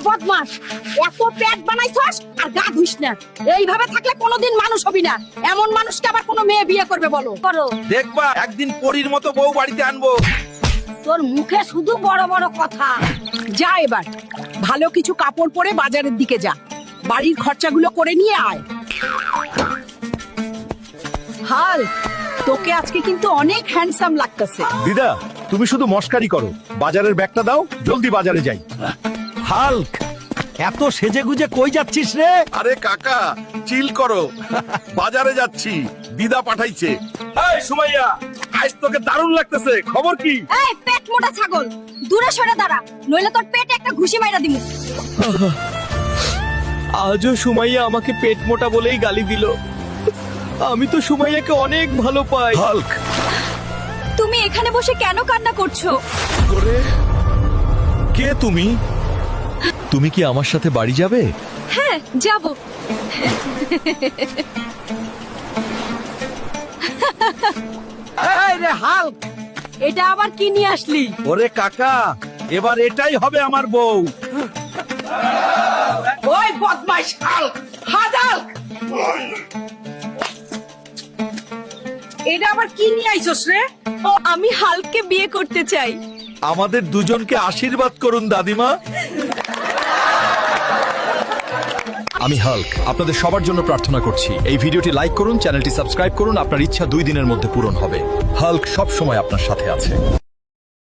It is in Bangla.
বদমাস, এত পেট বানাইছস আর গা ধুইস না। এইভাবে থাকলে কোনোদিন মানুষ হবি না। এমন মানুষকে আবার কোনো মেয়ে বিয়ে করবে বলো? করো। দেখবা একদিন পরীর মতো বউ বাড়িতে আনবো। তোর মুখে শুধু বড় বড় কথা। যা এবার ভালো কিছু কাপড় পরে বাজারের দিকে যা, বাড়ির খরচাগুলো করে নিয়ে আয়। হাল, তোকে আজকে কিন্তু অনেক হ্যান্ডসাম লাগতেছে। দিদা, তুমি শুধু মস্কারি করো। বাজারের ব্যাগটা দাও, জলদি বাজারে যাই। হাল্ক, এত সেজে গুজে কই যাচ্ছিস রে? আরে কাকা চিল করো, বাজারে যাচ্ছি, দিদা পাঠাইছে। এই সুমাইয়া, আজ তোকে দারুণ লাগতেছে, খবর কি? এই পেট মোটা ছাগল, দূরে সরে দাঁড়া, নইলে তোর পেটে একটা ঘুষি মাইরা দিমু। আজও সুমাইয়া আমাকে পেট মোটা বলেই গালি দিল। আমি তো সুমাইয়াকে অনেক ভালো পাই। হাল্ক, তুমি এখানে বসে কেন কান্না করছো? কে তুমি? তুমি কি আমার সাথে বাড়ি যাবে? হ্যাঁ, যাব। এই রে হাল্ক, এটা আবার কি নিয়ে আসলি? ওরে কাকা, এবার এটাই হবে আমার বউ। ওই বদমাইশ হাল্ক, হাল্ক, এটা আবার কি নিয়ে আইছস রে? ও, আমি হাল্ককে বিয়ে করতে চাই। আমাদের দুজনকে আশীর্বাদ করুন দাদিমা। আমি হাল্ক আপনাদের সবার জন্য প্রার্থনা করছি, এই ভিডিওটি লাইক করুন, চ্যানেলটি সাবস্ক্রাইব করুন। আপনার ইচ্ছা 2 দিনের মধ্যে পূরণ হবে। হাল্ক সব সময় আপনার সাথে আছে।